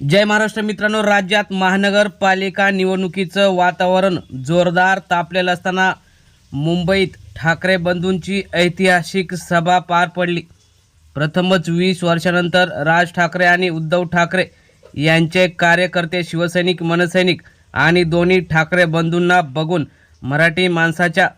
जय महाराष्ट्र मित्रांनो, राज्यात महानगरपालिका निवडणुकीचं वातावरण जोरदार तापलेलं असताना मुंबईत ठाकरे बंधूंची ऐतिहासिक सभा पार पडली। प्रथमच 20 वर्षानंतर राज ठाकरे आणि उद्धव ठाकरे यांचे कार्यकर्ते, शिवसैनिक, मनसैनिक आणि दोन्ही ठाकरे बंधूंना बघून मराठी माणसाच्या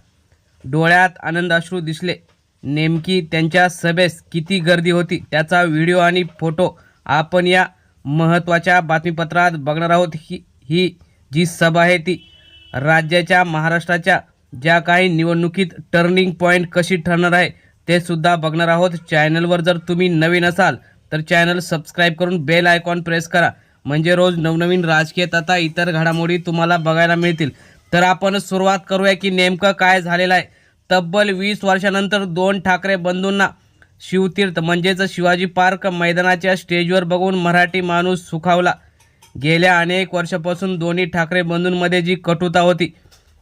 डोळ्यात आनंदाश्रू दिसले। नेमकी त्यांच्या सभेस किती गर्दी होती त्याचा व्हिडिओ आणि फोटो आपण या महत्त्वाच्या बातमीपत्रात बघणार आहोत। ही जी सभा आहे ती राज्याच्या, महाराष्ट्राच्या ज्या काही निवडणुकीत टर्निंग पॉईंट कशी ठरणार आहे ते सुद्धा बघणार आहोत। चॅनलवर जर तुम्ही नवीन असाल तर चॅनल सबस्क्राईब करून बेल आयकॉन प्रेस करा, म्हणजे रोज नवनवीन राजकीय तथा इतर घडामोडी तुम्हाला बघायला मिळतील। तर आपण सुरुवात करूया की नेमकं काय झालेलं आहे। तब्बल 20 वर्षानंतर दोन ठाकरे बंधूंना शिवतीर्थ म्हणजेच शिवाजी पार्क मैदानाच्या स्टेजवर बघून मराठी माणूस सुखावला। गेल्या अनेक वर्षापासून दोन्ही ठाकरे बंधूंमध्ये जी कटुता होती,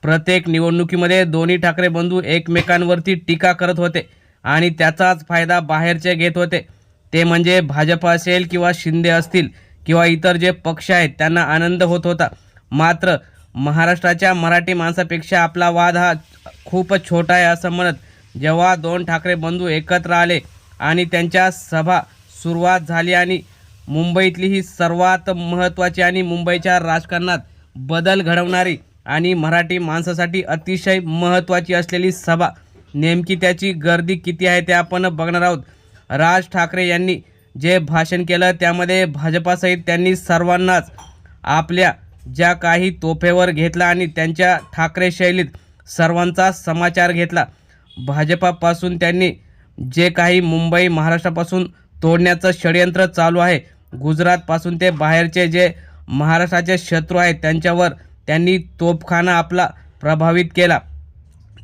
प्रत्येक निवडणुकीमध्ये दोन्ही ठाकरे बंधू एकमेकांवरती टीका करत होते आणि त्याचाच फायदा बाहेरचे घेत होते। ते म्हणजे भाजप असेल किंवा शिंदे असतील किंवा इतर जे पक्ष आहेत त्यांना आनंद होत होता। मात्र महाराष्ट्राच्या मराठी माणसापेक्षा आपला वाद हा खूप छोटा आहे असं म्हणत जेव्हा दोन ठाकरे बंधू एकत्र आले आणि त्यांच्या सभा सुरुवात झाली आणि मुंबईतली ही सर्वात महत्त्वाची आणि मुंबईच्या राजकारणात बदल घडवणारी आणि मराठी माणसासाठी अतिशय महत्त्वाची असलेली सभा, नेमकी त्याची गर्दी किती आहे ते आपण बघणार आहोत। राज ठाकरे यांनी जे भाषण केलं त्यामध्ये भाजपासहित त्यांनी सर्वांनाच आपल्या ज्या काही तोफेवर घेतला आणि त्यांच्या ठाकरे शैलीत सर्वांचा समाचार घेतला। भाजपापासून त्यांनी जे काही मुंबई, महाराष्ट्रापासून तोडण्याचं षडयंत्र चालू आहे, गुजरातपासून ते बाहेरचे जे महाराष्ट्राचे शत्रू आहेत त्यांच्यावर त्यांनी तोफखाना आपला प्रभावित केला।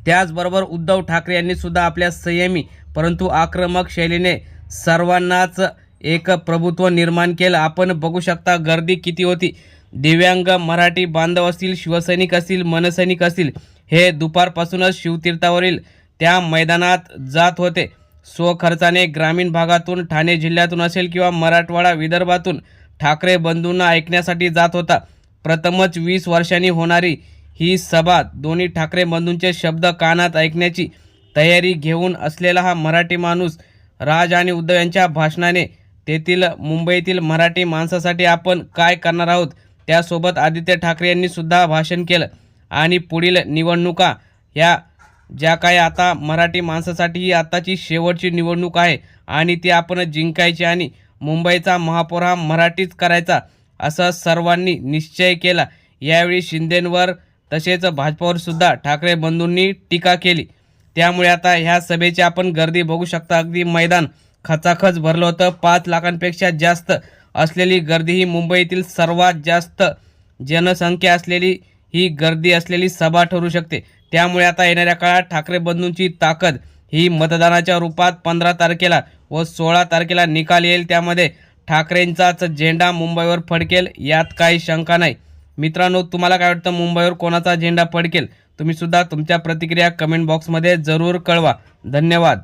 त्याचबरोबर उद्धव ठाकरे यांनी सुद्धा आपल्या संयमी परंतु आक्रमक शैलीने सर्वांनाच एक प्रभुत्व निर्माण केलं। आपण बघू शकता गर्दी किती होती। दिव्यांग मराठी बांधव असतील, शिवसैनिक असतील, मनसैनिक असतील, हे दुपारपासूनच शिवतीर्थावरील त्या मैदानात जात होते। स्वखर्चाने ग्रामीण भागातून, ठाणे जिल्ह्यातून असेल किंवा मराठवाडा, विदर्भातून ठाकरे बंधूंना ऐकण्यासाठी जात होता। प्रथमच 20 वर्षांनी होणारी ही सभा दोन्ही ठाकरे बंधूंचे शब्द कानात ऐकण्याची तयारी घेऊन असलेला हा मराठी माणूस राज आणि उद्धव यांच्या भाषणाने तेथील मुंबईतील मराठी माणसासाठी आपण काय करणार आहोत, त्यासोबत आदित्य ठाकरे यांनी सुद्धा भाषण केलं आणि पुढील निवडणुका ह्या ज्या काही आता मराठी माणसासाठी ही आताची शेवटची निवडणूक आहे आणि ती आपण जिंकायची आणि मुंबईचा महापौर हा मराठीच करायचा असं सर्वांनी निश्चय केला। यावेळी शिंदेंवर तसेच भाजपावर सुद्धा ठाकरे बंधूंनी टीका केली। त्यामुळे आता ह्या सभेची आपण गर्दी बघू शकता, अगदी मैदान खचाखच भरलं होतं। 5 लाखांपेक्षा जास्त असलेली गर्दी, ही मुंबईतील सर्वात जास्त जनसंख्या असलेली ही गर्दी असलेली सभा ठरू शकते। त्यामुळे आता येणाऱ्या काळात ठाकरे बंधूंची ताकद ही मतदानाच्या रूपात 15 तारखेला व 16 तारखेला निकाल येईल, त्यामध्ये ठाकरेंचाच झेंडा मुंबईवर फडकेल यात काही शंका नाही। मित्रांनो, तुम्हाला काय वाटतं, मुंबईवर कोणाचा झेंडा फडकेल? तुम्ही सुद्धा तुमच्या प्रतिक्रिया कमेंट बॉक्समध्ये जरूर कळवा। धन्यवाद।